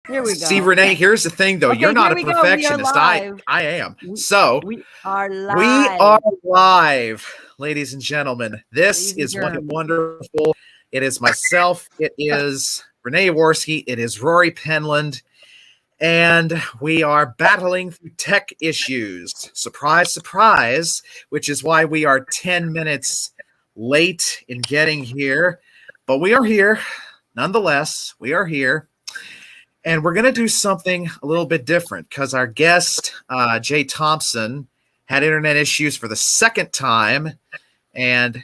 Here we go. See, Renee, here's the thing, though. Okay, You're not a here we go. perfectionist. We are live. I am. So We are live. we are live, ladies and gentlemen. This Ladies is and wonderful. It is myself. It is Renee Yaworsky. It is Rory Penland. And we are battling through tech issues. Surprise, surprise, which is why we are 10 minutes late in getting here. But we are here. Nonetheless, we are here. And we're going to do something a little bit different because our guest, Jay Thompson, had internet issues for the second time and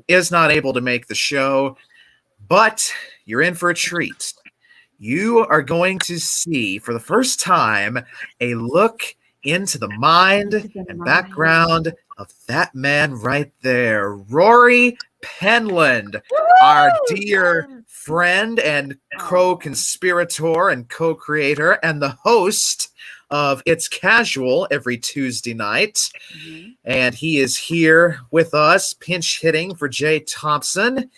is not able to make the show. But you're in for a treat. You are going to see for the first time a look into the mind and background of that man right there, Rory Penland, our dear friend and co-conspirator and co-creator and the host of It's Casual every Tuesday night. Mm-hmm. And he is here with us, pinch hitting for Jay Thompson.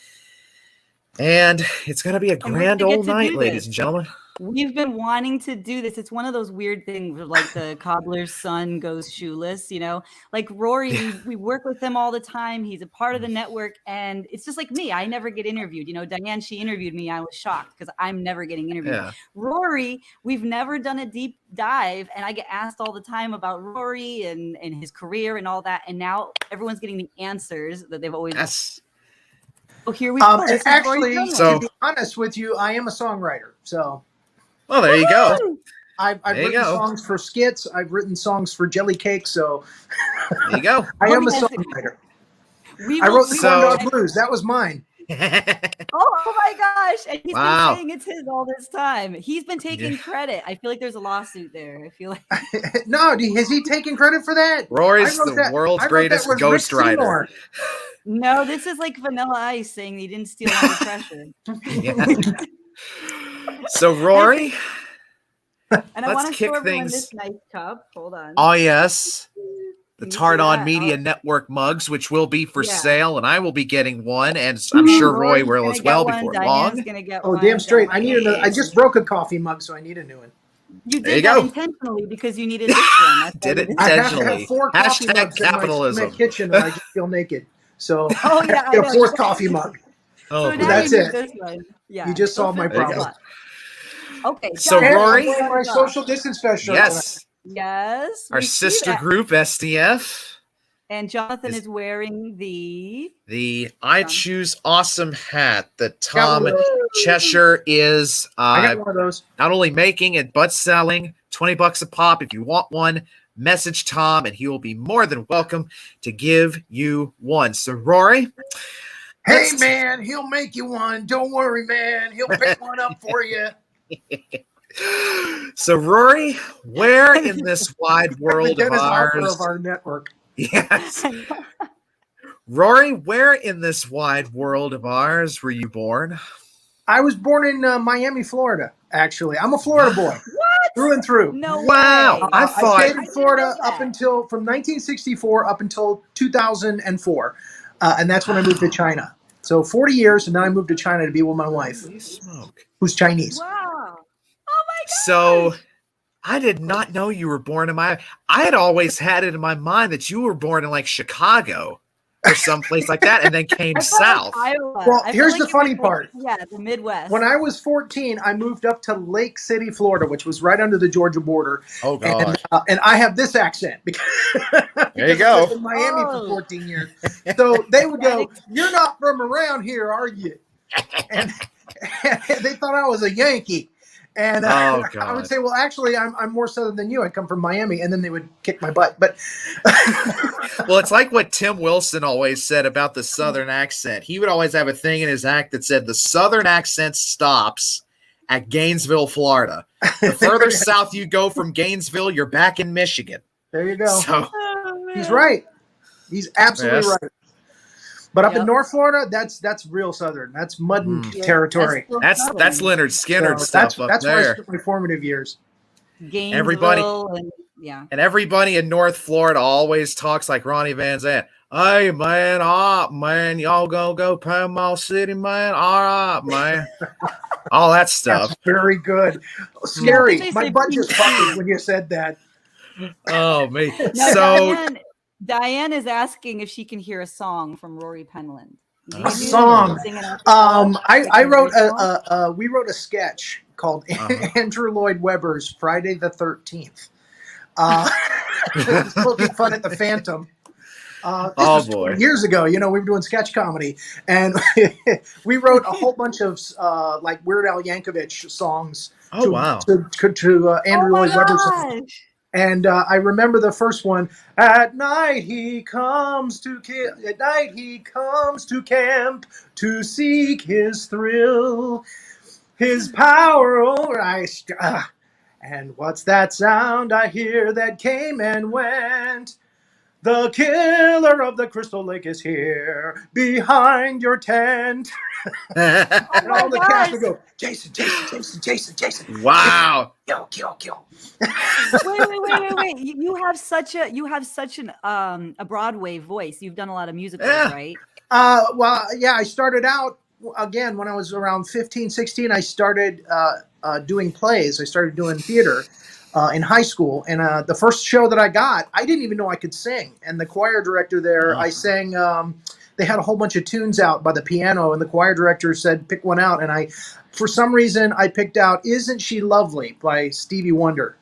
And it's going to be a grand old night, ladies and gentlemen. We've been wanting to do this. It's one of those weird things where, like, the cobbler's son goes shoeless, you know? Like Rory, we work with him all the time. He's a part of the network. And it's just like me. I never get interviewed. You know, Diane, she interviewed me. I was shocked because I'm never getting interviewed. Yeah. Rory, we've never done a deep dive. And I get asked all the time about Rory and his career and all that. And now everyone's getting the answers that they've always asked. Oh, here we go. Actually, to be honest with you, I am a songwriter. So, well, there you go. I've written songs for skits. I've written songs for jelly cakes. So, there you go. I am a songwriter. I wrote the Corn Dog Blues. That was mine. Oh my gosh! And he's been saying it's his all this time. He's been taking credit. I feel like there's a lawsuit there. I feel like no. Has he taken credit for that? Rory's the world's greatest ghostwriter. No, this is like Vanilla Ice saying he didn't steal under pressure. So Rory, and I want to show everyone this nice cup. Hold on. Oh yes. The Tardon Media Network mugs, which will be for sale, and I will be getting one, and I'm sure Roy will as well before long. Oh, damn straight! I need another. I just broke a coffee mug, so I need a new one. You did that intentionally because you needed this one. That's did it intentionally. I have 4 coffee mugs capitalism. In my kitchen, and I just feel naked. So I get a 4th coffee mug. Oh, so that's it. You just solved my problem. Okay, so Rory, my social distance special. Yes. Our sister group, SDF. And Jonathan is wearing the I Choose Awesome hat that Tom Cheshire is I got one of those. Not only making it, but selling. $20 a pop. If you want one, message Tom, and he will be more than welcome to give you one. So, Rory. Hey, man, he'll make you one. Don't worry, man. He'll pick one up for you. So, Rory, where in this wide world of ours? Of our network. Yes. Rory, where in this wide world of ours were you born? I was born in Miami, Florida, actually. I'm a Florida boy. What? Through and through. No wow. Way. I stayed in Florida from 1964 up until 2004. And that's when I moved to China. So 40 years, and then I moved to China to be with my wife, who's Chinese. Wow. Oh my God. So I did not know you were born in Miami. I had always had it in my mind that you were born in like Chicago or someplace like that and then came south. Well, here's the funny part. Yeah, the Midwest. When I was 14, I moved up to Lake City, Florida, which was right under the Georgia border. Oh, God. And I have this accent. Because there you go. I was in Miami for 14 years. So they would go, "You're not from around here, are you?" And they thought I was a Yankee. And I would say, well, actually, I'm more southern than you. I come from Miami, and then they would kick my butt. But well, it's like what Tim Wilson always said about the southern accent. He would always have a thing in his act that said the southern accent stops at Gainesville, Florida. The further south you go from Gainesville, you're back in Michigan. There you go. So, he's right. He's absolutely right. But up in North Florida, that's real southern. That's mud territory. That's Leonard Skinner stuff that's there. That's my formative years. Gainesville and everybody in North Florida always talks like Ronnie Van Zant. Hey man, all right, man, y'all gonna go Panama City, man? All right, man. All that stuff. That's very good. Scary. My butt just buckled when you said that. Oh me. Now, So Diane is asking if she can hear a song from Rory Penland. A song. I wrote we wrote a sketch called Andrew Lloyd Webber's Friday the 13th. Poking fun at the Phantom. This was boy. years ago. You know, we were doing sketch comedy, and we wrote a whole bunch of like Weird Al Yankovic songs to Andrew Lloyd Webber's song. And I remember the first one. At night he comes to camp to seek his thrill, his power over ice. And what's that sound I hear that came and went? The killer of the Crystal Lake is here, behind your tent. And all the cast would go, Jason, Jason, Jason, Jason, Jason. Wow. Kill. Wait. You have such an a Broadway voice. You've done a lot of musicals, right? Well, yeah, I started out again when I was around 15, 16. I started doing plays. I started doing theater in high school. And the first show that I got, I didn't even know I could sing. And the choir director there, I sang, they had a whole bunch of tunes out by the piano, and the choir director said, pick one out. And for some reason, I picked out Isn't She Lovely by Stevie Wonder.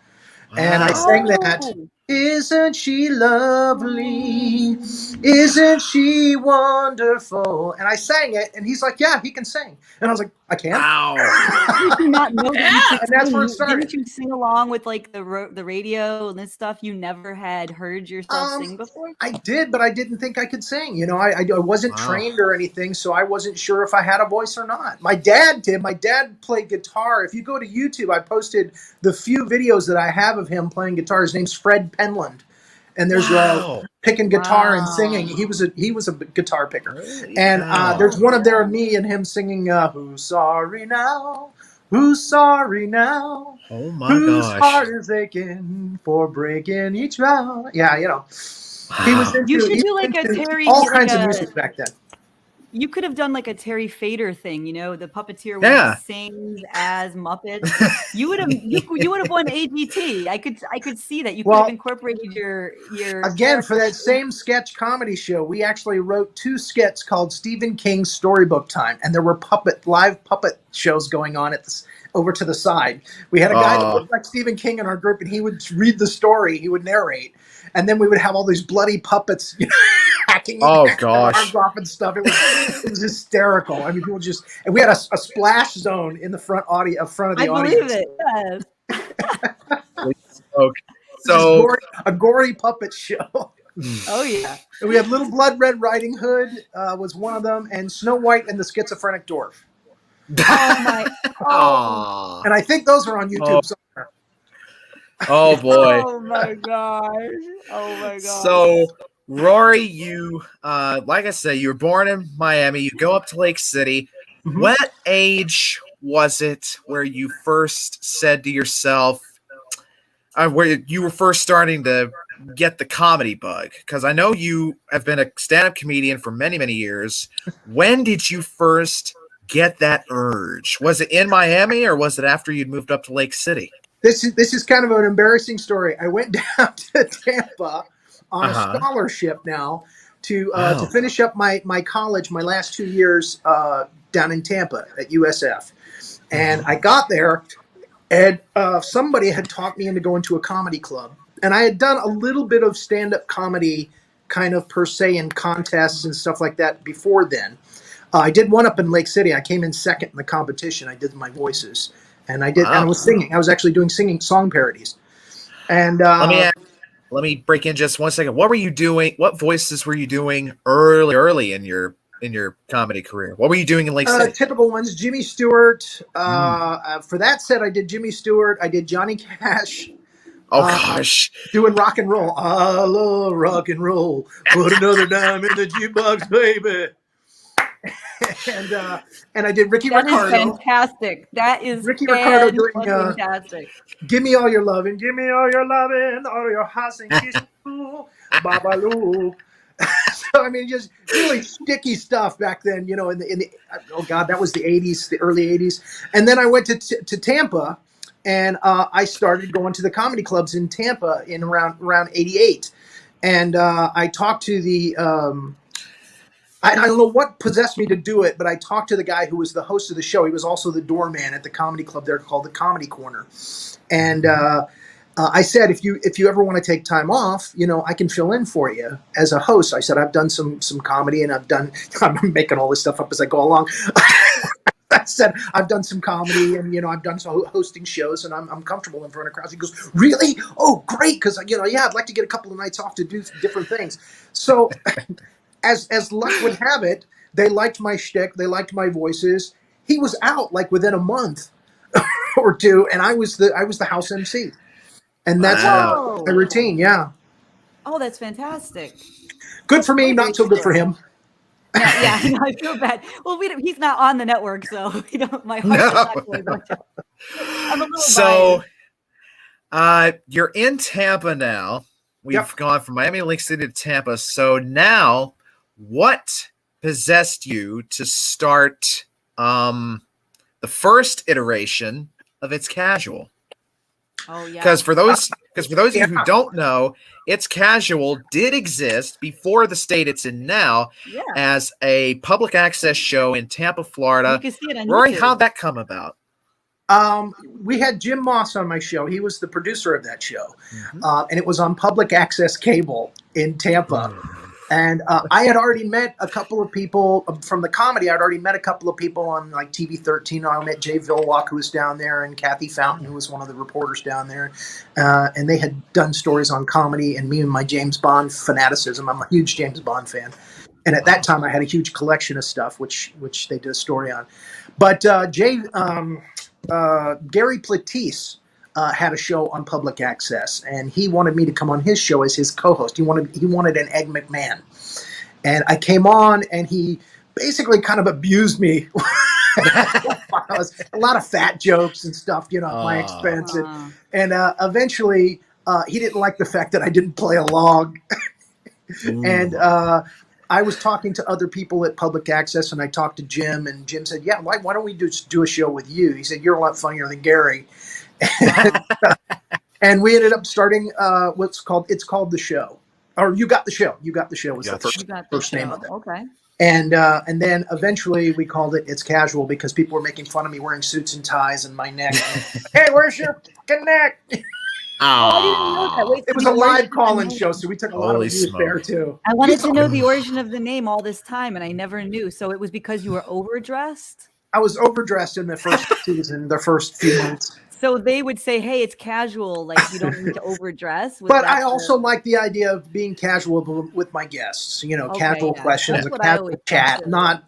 And I sang that. Isn't she lovely? Isn't she wonderful? And I sang it, and he's like, yeah, he can sing. And I was like, I can? Did you not know that you could and that's where it started. Didn't you sing along with like the radio and this stuff? You never had heard yourself sing before? I did, but I didn't think I could sing. You know, I wasn't trained or anything, so I wasn't sure if I had a voice or not. My dad did. My dad played guitar. If you go to YouTube, I posted the few videos that I have of him playing guitar. His name's Fred Penland. And there's picking guitar and singing. He was a guitar picker. And there's one of there of me and him singing, Who's sorry now? Who's sorry now? Oh my Whose gosh. heart is aching for breaking each round? Yeah, you know. He was into, you should do like a Terry, all kinds of music back then. You could have done like a Terry Fader thing, you know, the puppeteer where he sings as Muppets. You would have won AGT. I could see that. You could have incorporated your again for that same sketch comedy show. We actually wrote 2 skits called Stephen King's Storybook Time, and there were live puppet shows going on over to the side. We had a guy that looked like Stephen King in our group, and he would read the story, he would narrate, and then we would have all these bloody puppets hacking arms off and stuff. It was hysterical. I mean, people and we had a splash zone in the front of the audience. I believe it. Okay. So a gory puppet show. Oh yeah. And we had Little Blood Red Riding Hood was one of them, and Snow White and the Schizophrenic Dwarf. Oh my! And I think those are on YouTube somewhere. Oh boy! Oh my gosh! Oh my gosh! So, Rory, you like I said, you were born in Miami. You go up to Lake City. Mm-hmm. What age was it where you first said to yourself, where you were first starting to get the comedy bug? Because I know you have been a stand-up comedian for many, many years. When did you first get that urge? Was it in Miami, or was it after you'd moved up to Lake City? This is kind of an embarrassing story. I went down to Tampa on a scholarship now to finish up my college, my last 2 years down in Tampa at USF. And I got there, and somebody had talked me into going to a comedy club. And I had done a little bit of stand-up comedy kind of per se in contests and stuff like that before then. I did one up in Lake City. I came in second in the competition. I did my voices, and I was singing. I was actually doing singing song parodies. And let me break in just 1 second. What were you doing? What voices were you doing early in your comedy career? What were you doing in Lake City? Typical ones: Jimmy Stewart. For that set, I did Jimmy Stewart. I did Johnny Cash. Oh gosh, doing rock and roll. I love rock and roll. Put another dime in the jukebox, baby. And I did Ricky Ricardo. That is fantastic. That is Ricky Ricardo doing fantastic. Give me all your loving, all your hot and kiss, Babaloo. So I mean, just really sticky stuff back then. You know, in the oh god, that was the '80s, the early '80s. And then I went to Tampa, and I started going to the comedy clubs in Tampa in around '88. And I talked to the I don't know what possessed me to do it, but I talked to the guy who was the host of the show. He was also the doorman at the comedy club there called the Comedy Corner. And I said, if you ever want to take time off, you know, I can fill in for you as a host. I said, I've done some comedy, and I'm making all this stuff up as I go along. I said, I've done some comedy, and, you know, I've done some hosting shows, and I'm comfortable in front of crowds. He goes, really? Oh, great. Because, you know, yeah, I'd like to get a couple of nights off to do different things. So as luck would have it, they liked my shtick. They liked my voices. He was out like within a month or two, and I was the house MC. And that's my routine. Yeah. Oh, that's fantastic. Good for me, not so good for him. Yeah, no, I feel bad. Well, he's not on the network, so we don't. My heart's not going much. I'm a little biased. You're in Tampa now. We've gone from Miami, Lake City to Tampa. So now, what possessed you to start the first iteration of It's Casual? Oh yeah. Because for those of you who don't know, It's Casual did exist before the state it's in now as a public access show in Tampa, Florida. You can see it on Rory, YouTube. how'd that come about? We had Jim Moss on my show. He was the producer of that show. And it was on public access cable in Tampa. And I had already met a couple of people from the comedy. I'd already met a couple of people on like TV 13. I met Jay Vilwalk, who was down there, and Kathy Fountain, who was one of the reporters down there. And they had done stories on comedy and me and my James Bond fanaticism. I'm a huge James Bond fan. And at that time, I had a huge collection of stuff, which they did a story on. But Gary Platisse had a show on public access, and he wanted me to come on his show as his co-host. He wanted an Egg McMahon, and I came on, and he basically kind of abused me. A lot of fat jokes and stuff, you know, at my expense, and eventually he didn't like the fact that I didn't play along, and I was talking to other people at public access, and I talked to Jim, and Jim said, "Yeah, why don't we just do a show with you?" He said, "You're a lot funnier than Gary." And we ended up starting it's called The Show, or You Got the Show. You Got the Show was the first name of it. Okay. And then eventually we called it It's Casual because people were making fun of me wearing suits and ties and my neck. Hey, where's your fucking neck? I didn't know that. Wait, it was a live call-in show, so we took a lot of views there too. I wanted to know the origin of the name all this time, and I never knew. So it was because you were overdressed? I was overdressed in the first season, the first few months. So they would say, "Hey, it's casual. Like you don't need to overdress." But I also like the idea of being casual with my guests. You know, casual questions, a casual chat, not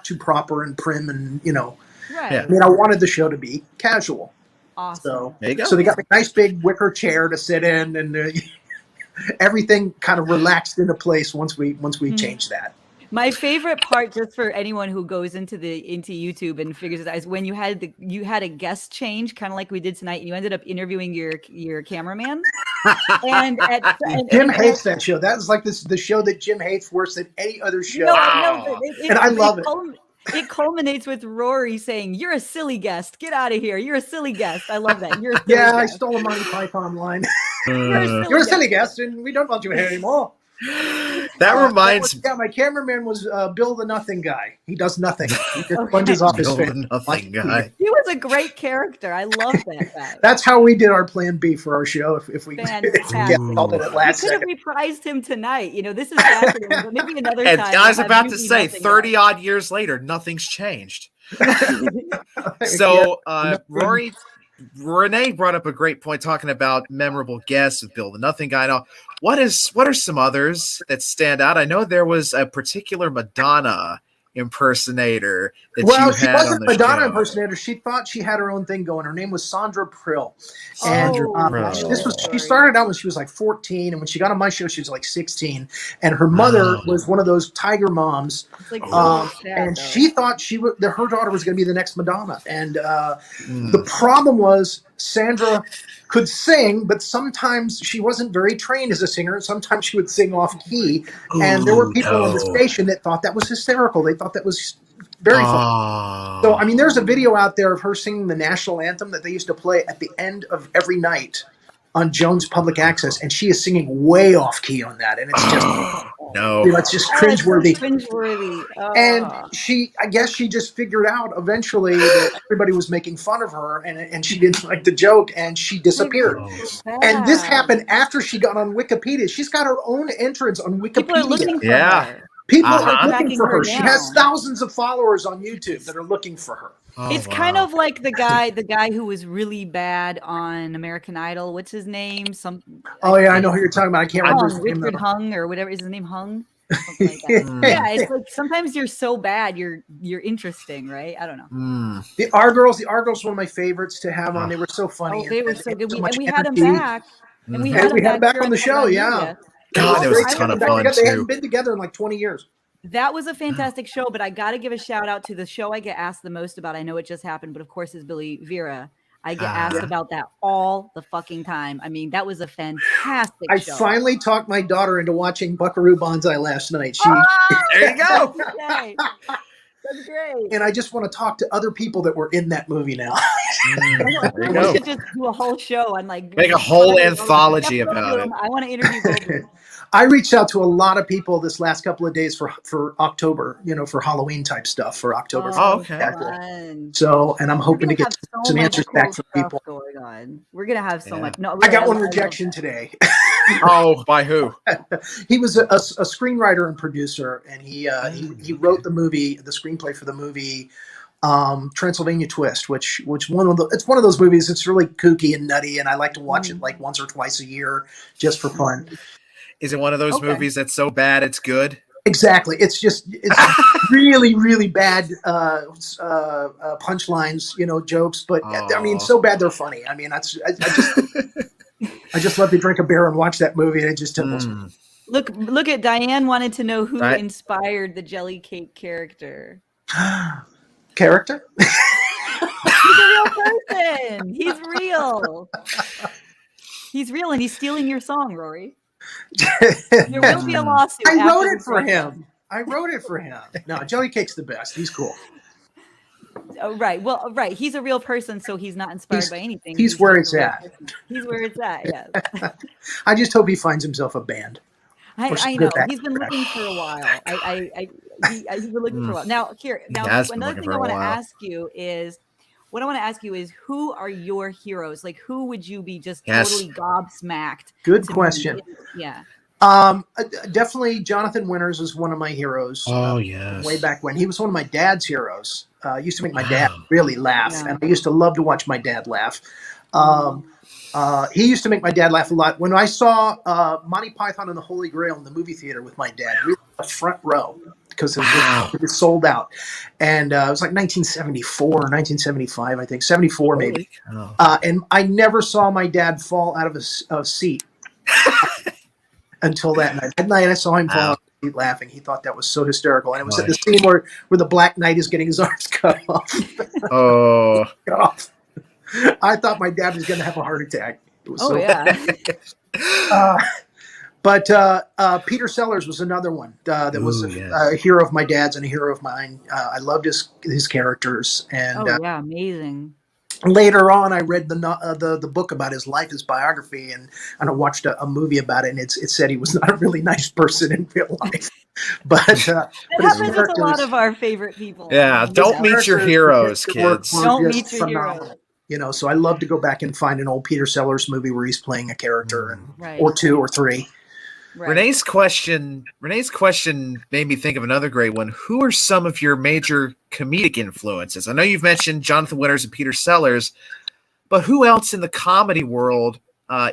too proper and prim, and you know. Right. I mean, I wanted the show to be casual. Awesome. So there you go. So they got a nice big wicker chair to sit in, and everything kind of relaxed into place once we changed that. My favorite part, just for anyone who goes into YouTube and figures it out, is when you had a guest change, kind of like we did tonight, and you ended up interviewing your cameraman. and Jim hates that show. That is like the show that Jim hates worse than any other show. No, and I love it. It culminates with Rory saying, "You're a silly guest. Get out of here. You're a silly guest." I love that. You're a silly guest. I stole a Monty Python line. You're a silly guest, and we don't want you here anymore. That reminds me. Yeah, my cameraman was Bill the Nothing Guy. He does nothing. He just plunges off his face. Nothing guy. He was a great character. I love that guy. That's how we did our plan B for our show. If we called it at last second. We could have reprised him tonight. You know, this is fascinating, but maybe another and time. I was about to say, 30 odd years later, nothing's changed. So, Rory, Renee brought up a great point talking about memorable guests with Bill the Nothing Guy. Now, what are some others that stand out? I know there was a particular Madonna impersonator that you had on the show. Well, she wasn't a Madonna impersonator. She thought she had her own thing going. Her name was Sandra Prill. And she started out when she was like 14, and when she got on my show, she was like 16. And her mother was one of those tiger moms. And she thought her daughter was going to be the next Madonna. And the problem was Sandra could sing, but sometimes she wasn't very trained as a singer. Sometimes she would sing off key. And there were people on the station that thought that was hysterical. They thought that was very funny. So, I mean, there's a video out there of her singing the national anthem that they used to play at the end of every night on Jones Public Access, and she is singing way off key on that, and it's just it's just cringeworthy. Cringeworthy. And I guess she just figured out eventually that everybody was making fun of her, and she didn't like the joke, and she disappeared. And this happened after she got on Wikipedia. She's got her own entrance on Wikipedia. People are looking for her. People are looking for her. She has thousands of followers on YouTube that are looking for her. It's kind of like the guy who was really bad on American Idol. What's his name? I know who you're talking about. I can't remember his name. Richard Hung or whatever. Is his name Hung? Something like that. Yeah, it's like sometimes you're so bad, you're interesting, right? I don't know. The R Girls were one of my favorites to have on. They were so funny. They were so good. And we had them back. And we had them back on the show. Yeah. God, it was a ton of fun too. They haven't been together in like 20 years. That was a fantastic show, but I got to give a shout out to the show I get asked the most about. I know it just happened, but of course is Billy Vera. I get asked about that all the fucking time. I mean, that was a fantastic show. I finally talked my daughter into watching Buckaroo Banzai last night. There you go. That's great. And I just want to talk to other people that were in that movie now. We should just do a whole show on like make a whole anthology about it. I want to interview Goldblum. I reached out to a lot of people this last couple of days for October, for Halloween type stuff for October. So, and I'm hoping to get some answers back from people. Going on. We're gonna have so much. No, I got one rejection today. By who? He was a screenwriter and producer, and he wrote the screenplay for the movie Transylvania Twist, which it's one of those movies. It's really kooky and nutty, and I like to watch it like once or twice a year just for fun. Is it one of those movies that's so bad it's good? Exactly. It's really, really bad punchlines, jokes. But I mean, so bad they're funny. I mean, I just love to drink a beer and watch that movie, and it just tickles me. Look at Diane wanted to know who inspired the jelly cake character. Character? He's a real person. He's real. He's real, and he's stealing your song, Rory. There will be a lawsuit. I wrote it for him. No, Jelly Cake's the best. He's cool. Oh, right. Well, right. He's a real person, so he's not inspired by anything. He's where it's at. He's where it's at. Yeah. I just hope he finds himself a band. I know. He's been looking for a while. He's been looking for a while. Now, another thing I want to ask you is, who are your heroes? Like, who would you be just totally gobsmacked? Good question. Yeah. Definitely Jonathan Winters is one of my heroes. Oh, yes. Way back when. He was one of my dad's heroes. Used to make my dad really laugh. Yeah. And I used to love to watch my dad laugh. He used to make my dad laugh a lot. When I saw Monty Python and the Holy Grail in the movie theater with my dad, we were in the front row because it was sold out. And it was like 1974 or 1975, I think. 74 maybe. And I never saw my dad fall out of a seat until that night. That night I saw him fall out of the seat laughing. He thought that was so hysterical. And it was at the scene where the Black Knight is getting his arms cut off. I thought my dad was going to have a heart attack. It was But Peter Sellers was another one that was a hero of my dad's and a hero of mine. I loved his characters. And amazing. Later on, I read the book about his life, his biography, and I watched a movie about it. And it said he was not a really nice person in real life. But it happens with a lot of our favorite people. Yeah, don't meet your heroes, kids. Don't meet your heroes. So I love to go back and find an old Peter Sellers movie where he's playing a character, or two or three. Right. Renee's question made me think of another great one. Who are some of your major comedic influences? I know you've mentioned Jonathan Winters and Peter Sellers, but who else in the comedy world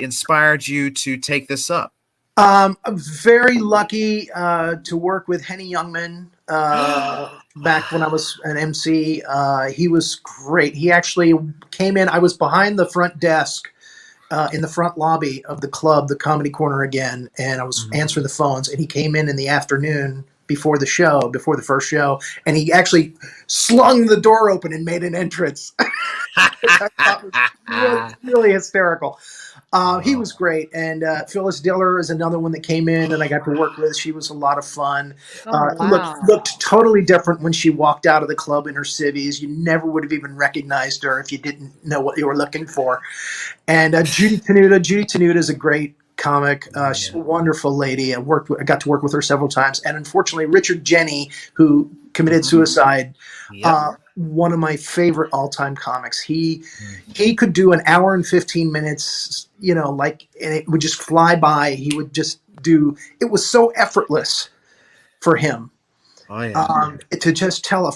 inspired you to take this up? I'm very lucky to work with Henny Youngman back when I was an MC. He was great. He actually came in. I was behind the front desk in the front lobby of the club, the Comedy Corner again, and I was answering the phones, and he came in the afternoon before the first show, and he actually slung the door open and made an entrance. I thought it was really hysterical. He was great, and Phyllis Diller is another one that came in and I got to work with. She was a lot of fun. Looked totally different when she walked out of the club in her civvies. You never would have even recognized her if you didn't know what you were looking for. And Judy Tenuta is a great comic. She's a wonderful lady. I got to work with her several times. And unfortunately, Richard Jenny, who committed suicide, one of my favorite all-time comics. He could do an hour and 15 minutes, and it would just fly by. He would just it was so effortless for him. To just tell a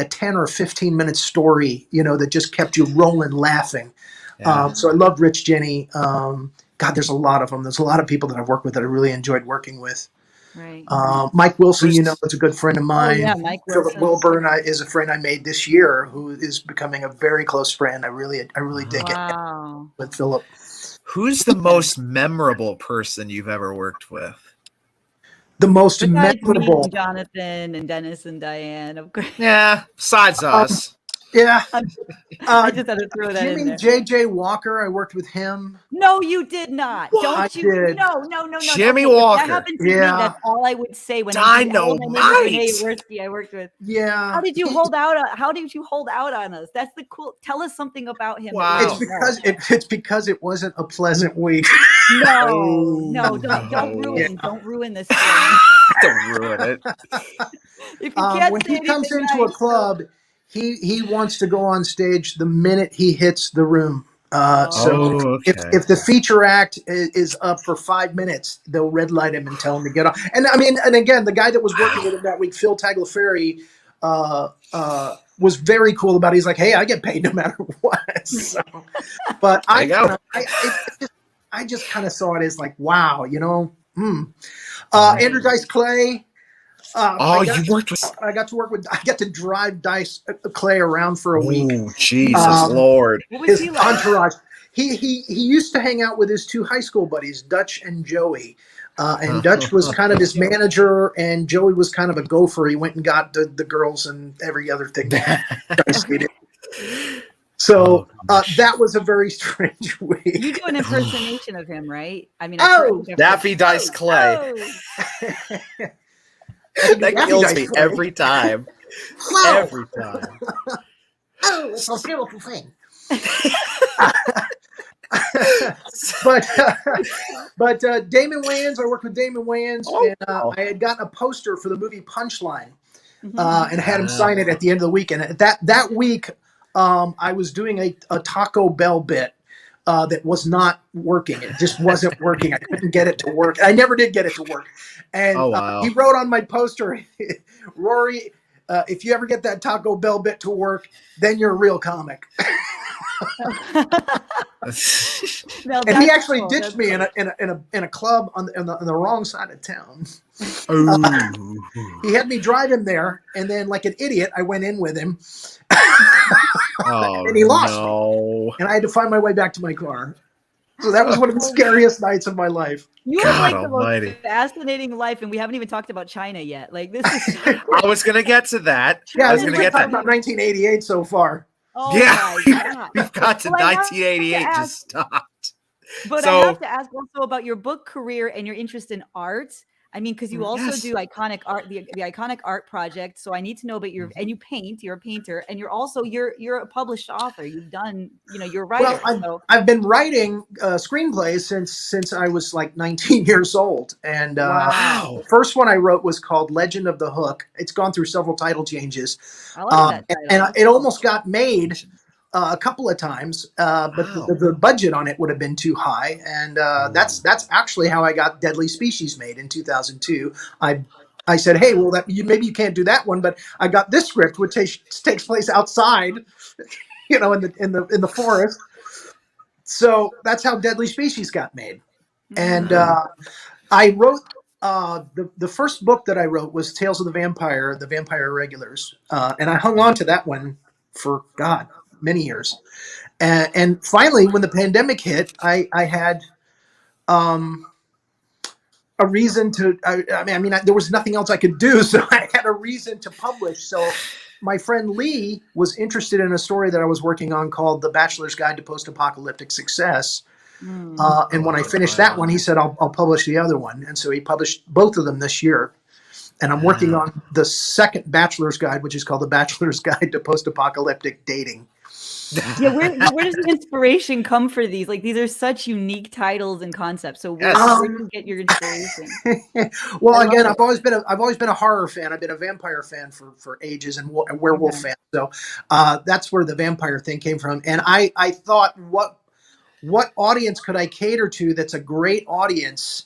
10 or 15 minute story, that just kept you rolling laughing. So I loved Rich Jenny. God, there's a lot of them. There's a lot of people that I've worked with that I really enjoyed working with. Right. Mike Wilson, is a good friend of mine. Oh, yeah, Mike Wilson. Philip Wilburn is a friend I made this year who is becoming a very close friend. I really dig it with Philip. Who's the most memorable person you've ever worked with? The most memorable. Jonathan and Dennis and Diane, of course. Yeah, besides us. Yeah. I just had to throw that in there. J.J. Walker, I worked with him. No, you did not. What? Don't you? I did. No. Jimmy Walker. That happened to me. That's all I would say when Dynamite. Yaworsky I worked with. Yeah. How did you hold out? How did you hold out on us? That's the cool. Tell us something about him. Wow. It's because it wasn't a pleasant week. No, don't ruin this. Don't ruin it. If you can't when he comes into a club, he wants to go on stage the minute he hits the room. If the feature act is up for 5 minutes, they'll red light him and tell him to get off. And again, the guy that was working with him that week, Phil Tagliaferri, was very cool about it. He's like, hey, I get paid no matter what. So, but I just kind of saw it as like, wow, Andrew Dice Clay. I got to drive Dice Clay around for a week. Oh, Jesus Lord! What was he like? Entourage. He used to hang out with his two high school buddies, Dutch and Joey. And Dutch was kind of his manager, and Joey was kind of a gopher. He went and got the girls and every other thing that Dice did. So that was a very strange week. You do an impersonation of him, right? I mean, Daffy Dice Clay. That kills me every time. Every time. Oh, it's a beautiful thing. but Damon Wayans, I worked with Damon Wayans, and I had gotten a poster for the movie Punchline, and had him sign it at the end of the week. And that week, I was doing a Taco Bell bit that was not working. It just wasn't working. I couldn't get it to work. I never did get it to work. And he wrote on my poster, Rory, if you ever get that Taco Bell bit to work, then you're a real comic. And he actually ditched me in a club on the wrong side of town. He had me drive him there, and then like an idiot, I went in with him. And he lost me. And I had to find my way back to my car. So that was one of the scariest nights of my life. You have the most fascinating life, and we haven't even talked about China yet. Like this is. I was going to get to that. Yeah, I was going to get about 1988 so far. Oh yeah, we've got to 1988 just stopped. But I have to ask also about your book career and your interest in art. I mean, because you also do iconic art, the iconic art project. So I need to know about and you paint. You're a painter, and you're a published author. You've done, you're a writer. Well, I've been writing screenplays since I was like 19 years old, and the first one I wrote was called Legend of the Hook. It's gone through several title changes. I like that title. And it almost got made a couple of times, but the budget on it would have been too high, and that's actually how I got Deadly Species made in 2002. I said, hey, well, maybe you can't do that one, but I got this script, which takes place outside, in the forest. So that's how Deadly Species got made, and I wrote. The first book that I wrote was Tales of the Vampire Irregulars, and I hung on to that one for many years, and finally, when the pandemic hit, I had a reason to. I mean, there was nothing else I could do, so I had a reason to publish. So my friend Lee was interested in a story that I was working on called "The Bachelor's Guide to Post-Apocalyptic Success." And when I finished that one, he said, I'll publish the other one. And so he published both of them this year. And I'm working on the second Bachelor's Guide, which is called The Bachelor's Guide to Post-Apocalyptic Dating. Yeah, where does the inspiration come for these? Like, these are such unique titles and concepts. So where do you get your inspiration? Well, again, I've always been a horror fan. I've been a vampire fan for ages, and a werewolf fan. So that's where the vampire thing came from. And I thought, what audience could I cater to that's a great audience,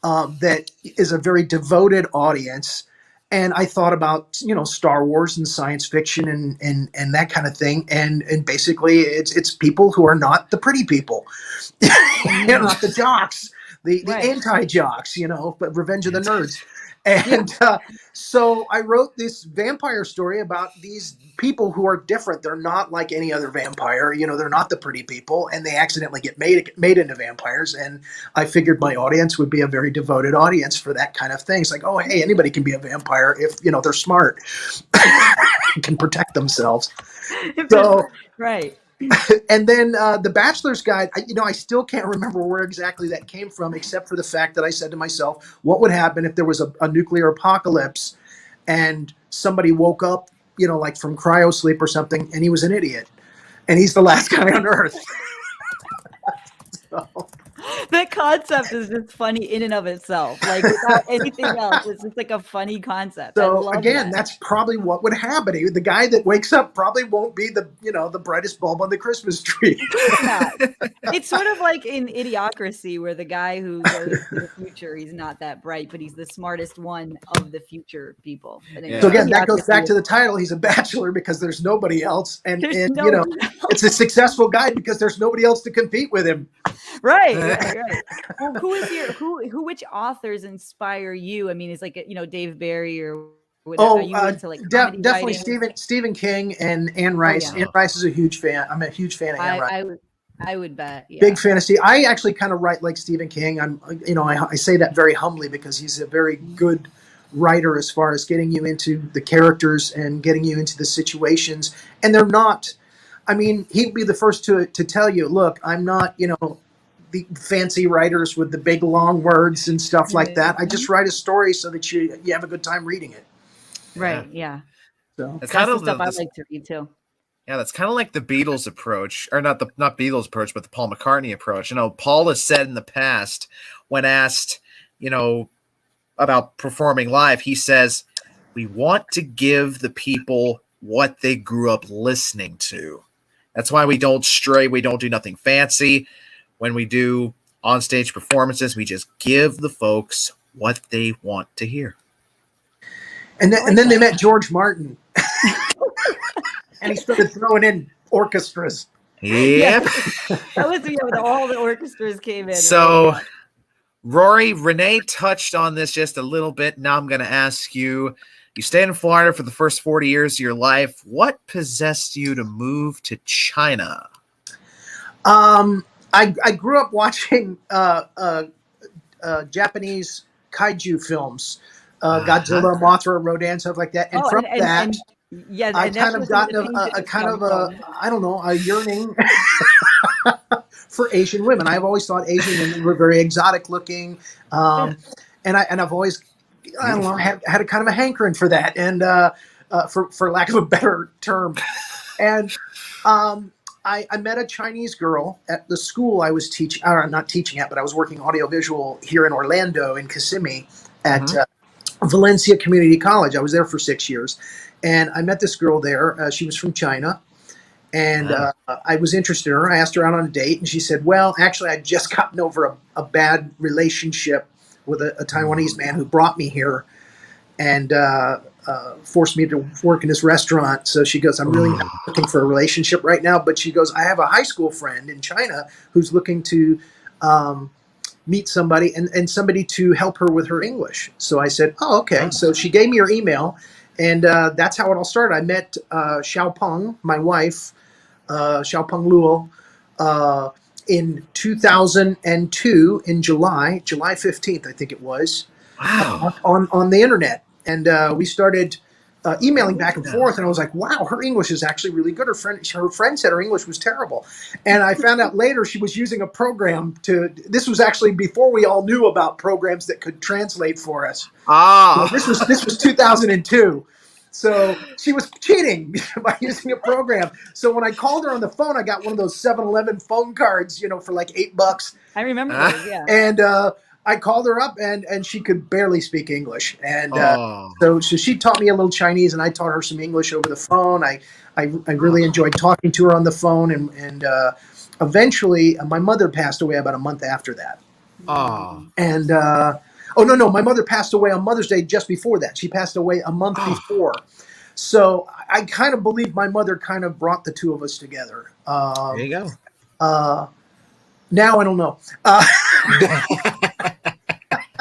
that is a very devoted audience? And I thought about, Star Wars and science fiction and that kind of thing. And basically it's people who are not the pretty people, not the jocks, the anti-jocks, but Revenge of the Nerds. And so I wrote this vampire story about these people who are different. They're not like any other vampire. They're not the pretty people, and they accidentally get made into vampires. And I figured my audience would be a very devoted audience for that kind of thing. It's like, oh, hey, anybody can be a vampire if, they're smart and can protect themselves. So, right. And then the Bachelor's Guide, I still can't remember where exactly that came from, except for the fact that I said to myself, what would happen if there was a nuclear apocalypse and somebody woke up, like from cryo sleep or something, and he was an idiot, and he's the last guy on Earth. So. That concept is just funny in and of itself. Like, without anything else, it's just like a funny concept. So again, that's probably what would happen. The guy that wakes up probably won't be the brightest bulb on the Christmas tree. It's sort of like in Idiocracy, where the guy who goes to the future, he's not that bright, but he's the smartest one of the future people. So again, that goes back to the title. He's a bachelor because there's nobody else, and it's a successful guy because there's nobody else to compete with him. Right. Well, which authors inspire you? I mean, it's like, Dave Barry or whatever. Are you into, like, definitely Stephen King and Anne Rice. Anne Rice is a huge fan. I'm a huge fan of Anne Rice. I would bet. Yeah. Big fantasy. I actually kind of write like Stephen King. I say that very humbly because he's a very good writer as far as getting you into the characters and getting you into the situations. And they're not, he'd be the first to tell you, look, I'm not, the fancy writers with the big long words and stuff like that. I just write a story so that you have a good time reading it. Right. Yeah. So it's kind of stuff I like to read too. Yeah, that's kind of like the Beatles approach, or not Beatles approach, but the Paul McCartney approach. Paul has said in the past, when asked, about performing live, he says, we want to give the people what they grew up listening to. That's why we don't stray. We don't do nothing fancy. When we do on-stage performances, we just give the folks what they want to hear. And then they met George Martin. And he started throwing in orchestras. Yep. That was when all the orchestras came in. So, Rory, Renee touched on this just a little bit. Now I'm going to ask you, you stayed in Florida for the first 40 years of your life. What possessed you to move to China? I grew up watching Japanese kaiju films, Godzilla, Mothra, Rodan, stuff like that. And I kind of gotten a yearning for Asian women. I've always thought Asian women were very exotic looking, and I've always, had a kind of a hankering for that, and for lack of a better term, and I met a Chinese girl at the school I was teaching, or not teaching at, but I was working audiovisual here in Orlando, in Kissimmee, at Valencia Community College. I was there for 6 years. And I met this girl there. She was from China. And I was interested in her. I asked her out on a date. And she said, well, actually, I'd just gotten over a bad relationship with a Taiwanese man who brought me here and forced me to work in his restaurant. So she goes, I'm really not looking for a relationship right now. But she goes, I have a high school friend in China who's looking to meet somebody and somebody to help her with her English. So I said, oh, okay. So she gave me her email. And that's how it all started. I met Xiaopeng, my wife, Xiaopeng Luo, in 2002 in July 15th, I think it was. Wow. On the internet, and we started emailing back and forth. And I was like, "Wow, her English is actually really good." Her friend said her English was terrible, and I found out later she was using a program to. This was actually before we all knew about programs that could translate for us. Ah, So this was 2002. So she was cheating by using a program. So when I called her on the phone, I got one of those 7-Eleven phone cards, for like $8. I remember those, yeah. And I called her up, and she could barely speak English. And so she taught me a little Chinese, and I taught her some English over the phone. I really enjoyed talking to her on the phone. And eventually, my mother passed away about a month after that. And no, my mother passed away on Mother's Day just before that. She passed away a month before. So I kind of believe my mother kind of brought the two of us together. There you go. Now I don't know.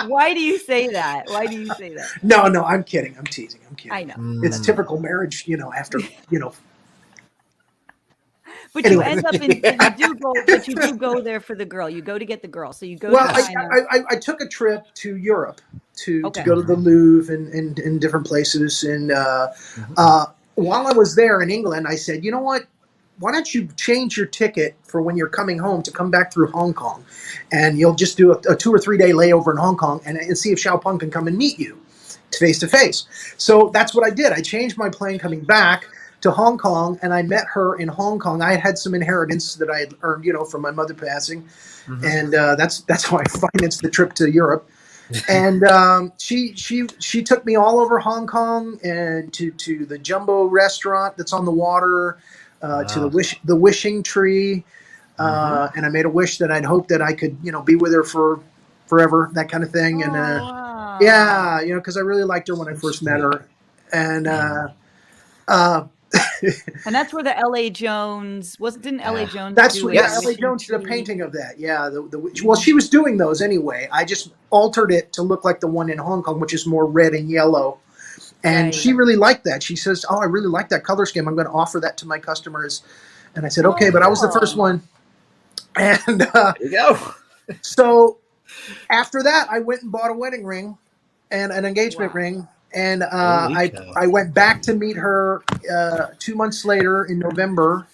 Why do you say that? Why do you say that? No, I'm kidding. I'm teasing. I'm kidding. I know. It's typical marriage, after, But Anyway. you end up you do go there for the girl. You go to get the girl. So you go Well, to China. I took a trip to Europe to go to the Louvre and different places. And while I was there in England, I said, you know what? Why don't you change your ticket for when you're coming home to come back through Hong Kong? And you'll just do a 2 or 3 day layover in Hong Kong and see if Xiaopeng can come and meet you face to face. So that's what I did. I changed my plane coming back to Hong Kong, and I met her in Hong Kong. I had some inheritance that I had earned, from my mother passing. And that's how I financed the trip to Europe. And she took me all over Hong Kong and to the Jumbo restaurant that's on the water, to the wishing tree, and I made a wish that I'd hope that I could be with her for forever, that kind of thing. And yeah, because I really liked her when I first met her. And and that's where the L.A. Jones didn't L.A. Jones that's do L.A. Jones did a painting of that. Yeah, well, she was doing those anyway. I just altered it to look like the one in Hong Kong, which is more red and yellow. And she really liked that. She says, "Oh, I really like that color scheme. I'm going to offer that to my customers." And I said, "Okay," but I was the first one. And there you go. So after that, I went and bought a wedding ring and an engagement ring. And I went back to meet her 2 months later in November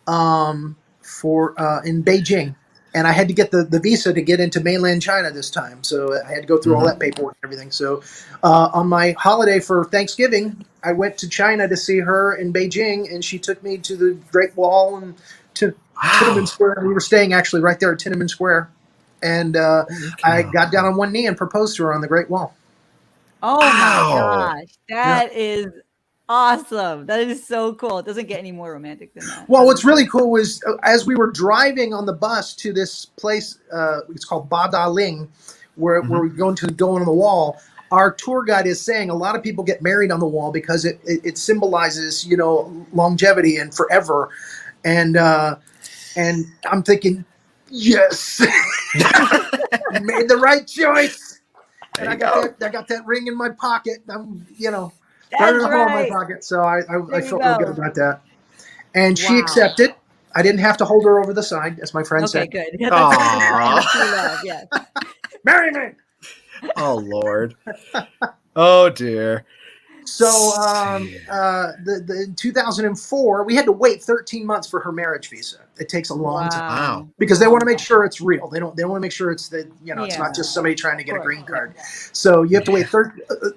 in Beijing. And I had to get the visa to get into mainland China this time. So I had to go through all that paperwork and everything. So on my holiday for Thanksgiving, I went to China to see her in Beijing, and she took me to the Great Wall and to Tiananmen Square. We were staying actually right there at Tiananmen Square. And I got down on one knee and proposed to her on the Great Wall. Oh my gosh. That is awesome. That is so cool. It doesn't get any more romantic than that. Well, what's really cool was as we were driving on the bus to this place, it's called Ba Da Ling, where we're going to go on the wall. Our tour guide is saying a lot of people get married on the wall because it symbolizes, longevity and forever. And I'm thinking, yes, I made the right choice. And I got that ring in my pocket. I'm, burning a hole in my pocket. So I felt real good about that. And she accepted. I didn't have to hold her over the side, as my friend said. Okay, good. That's yeah. Marry me. Oh, Lord. Oh, dear. So the 2004, we had to wait 13 months for her marriage visa. It takes a long time because they want to make sure it's real. They want to make sure it's it's not just somebody trying to get a green card. So you have to wait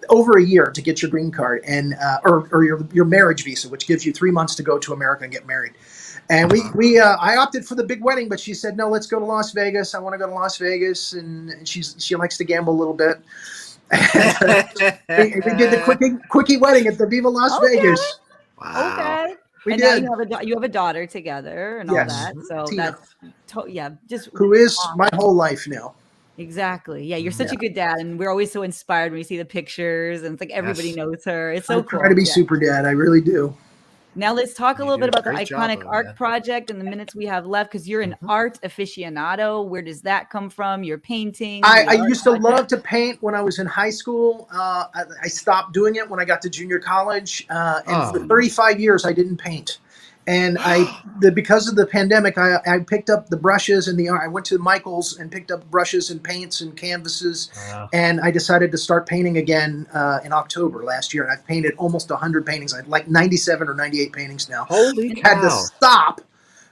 over a year to get your green card and or your marriage visa, which gives you 3 months to go to America and get married. And I opted for the big wedding, but she said, "No, let's go to Las Vegas. I want to go to Las Vegas," and she likes to gamble a little bit. we did the quickie wedding at the Viva Las Vegas. Wow. Okay. We and did. Now you have a daughter together and all that. So Tina. That's who is my whole life now. Exactly. Yeah, you're such a good dad, and we're always so inspired when we see the pictures, and it's like everybody knows her. It's so cool. I try to be super dad. I really do. Now let's talk a little bit about the iconic art project in the minutes we have left, because you're an art aficionado. Where does that come from? Your painting? I used to love to paint when I was in high school. I stopped doing it when I got to junior college. And for 35 years, I didn't paint. And because of the pandemic, I picked up the brushes and I went to Michael's and picked up brushes and paints and canvases, and I decided to start painting again in October last year. And I've painted almost 100 paintings. I've like 97 or 98 paintings now. Holy cow! Had to stop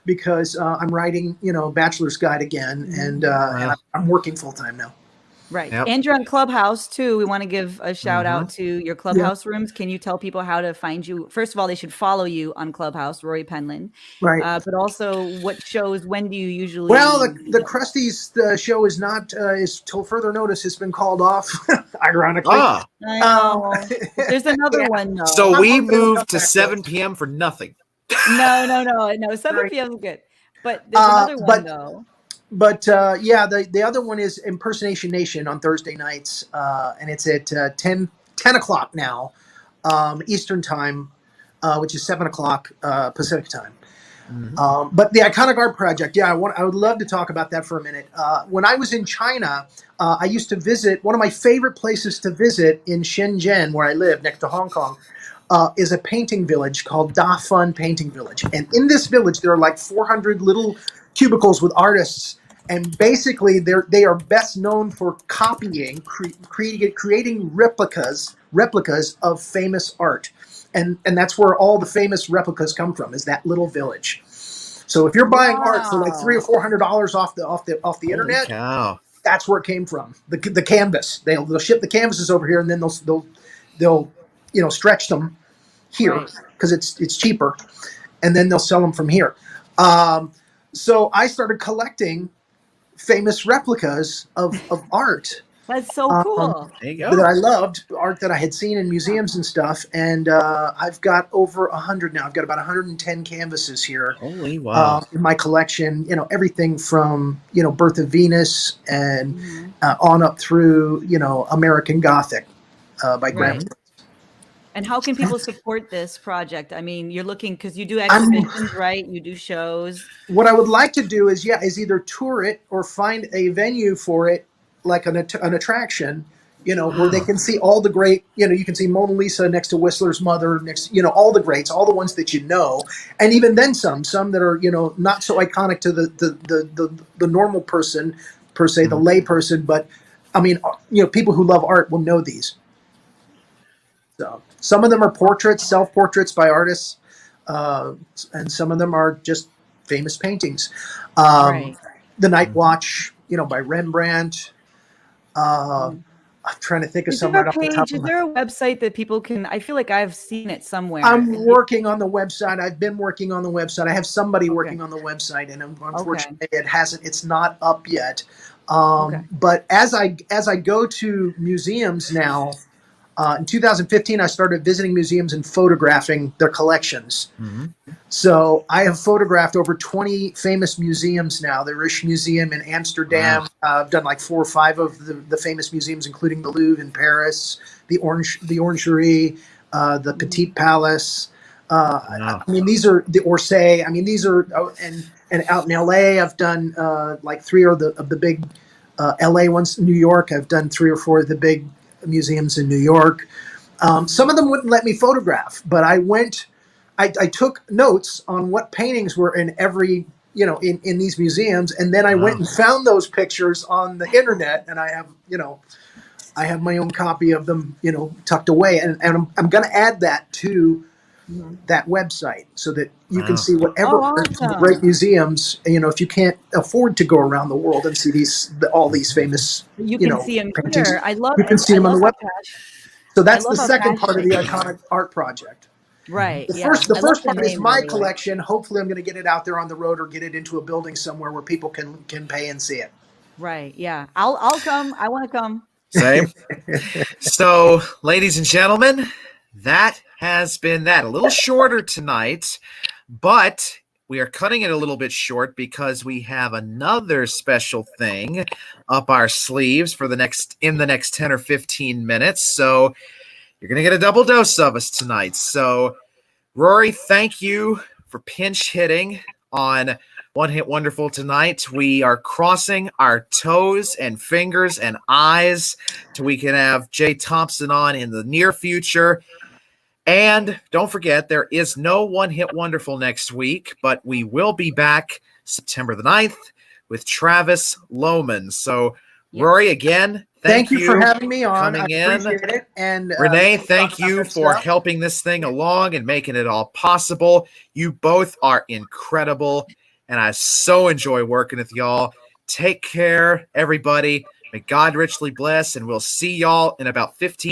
because I'm writing, Bachelor's Guide again, and I'm working full time now. Right. Yep. And you're on Clubhouse too. We want to give a shout out to your Clubhouse rooms. Can you tell people how to find you? First of all, they should follow you on Clubhouse, Rory Penland. Right. But also what shows, when do you usually? Well, the Krusty's show is not, is till further notice, has been called off, ironically. Ah. I know. There's another one though. So we moved to 7 p.m. for nothing. No. 7 p.m. is good. But there's another one though. But the other one is Impersonation Nation on Thursday nights, and it's at 10 o'clock now, Eastern time, which is 7 o'clock Pacific time. Mm-hmm. But the Iconic Art Project, I would love to talk about that for a minute. When I was in China, I used to visit, one of my favorite places to visit in Shenzhen, where I live, next to Hong Kong, is a painting village called Da Fun Painting Village. And in this village, there are like 400 little cubicles with artists, and basically they are best known for copying, creating replicas of famous art, and that's where all the famous replicas come from, is that little village. So if you're buying art for like $300 or $400 off the internet, cow. That's where it came from. The canvas, they'll ship the canvases over here, and then they'll stretch them here because it's cheaper, and then they'll sell them from here. So I started collecting famous replicas of art. That's so cool. There you go. That I loved, art that I had seen in museums and stuff. And I've got over 100 now. I've got about 110 canvases here. Holy wow. In my collection, everything from, Birth of Venus and on up through, American Gothic by Graham. And how can people support this project? I mean, you're looking, because you do exhibitions, right? You do shows. What I would like to do is either tour it or find a venue for it, like an attraction, where they can see all the great, you can see Mona Lisa next to Whistler's mother, all the greats, all the ones that and even then some that are, not so iconic to the normal person per se, the lay person, but I mean, people who love art will know these. So some of them are portraits, self-portraits by artists, and some of them are just famous paintings. The Night Watch, by Rembrandt. I'm trying to think of some right off the top of my head. Is there a website that people can? I feel like I've seen it somewhere. I'm working on the website. I've been working on the website. I have somebody working on the website, and unfortunately, it's not up yet. But as I go to museums now. In 2015, I started visiting museums and photographing their collections. Mm-hmm. So I have photographed over 20 famous museums now. The Rijksmuseum in Amsterdam. I've done like 4 or 5 of the famous museums, including the Louvre in Paris, the Orangerie, the Petit Palace. I mean, these are the Orsay. I mean, these are and out in LA, I've done like 3 of the big LA ones. New York, I've done 3 or 4 of the big museums in New York. Some of them wouldn't let me photograph, but I took notes on what paintings were in every, in these museums. And then I went and found those pictures on the internet, and I have my own copy of them, tucked away. And I'm going to add that to that website so that you can see whatever great museums, if you can't afford to go around the world and see all these famous, you can see them paintings. here. I love you can see them on the website. So that's the second part of the passionate Iconic Art Project. Right. The first part is my collection. Hopefully I'm going to get it out there on the road or get it into a building somewhere where people can pay and see it. Right. Yeah. I'll come. I want to come. Same. So, ladies and gentlemen, that has been that. A little shorter tonight, but we are cutting it a little bit short because we have another special thing up our sleeves for the next 10 or 15 minutes. So you're going to get a double dose of us tonight. So Rory, thank you for pinch hitting on One Hit Wonderful tonight. We are crossing our toes and fingers and eyes till we can have Jay Thompson on in the near future. And don't forget, there is no One Hit Wonderful next week, but we will be back September the 9th with Travis Lohman. So, Rory, again, thank you for having me on. Coming I appreciate it. And Renee, thank you for helping this thing along and making it all possible. You both are incredible, and I so enjoy working with y'all. Take care, everybody. May God richly bless, and we'll see y'all in about 15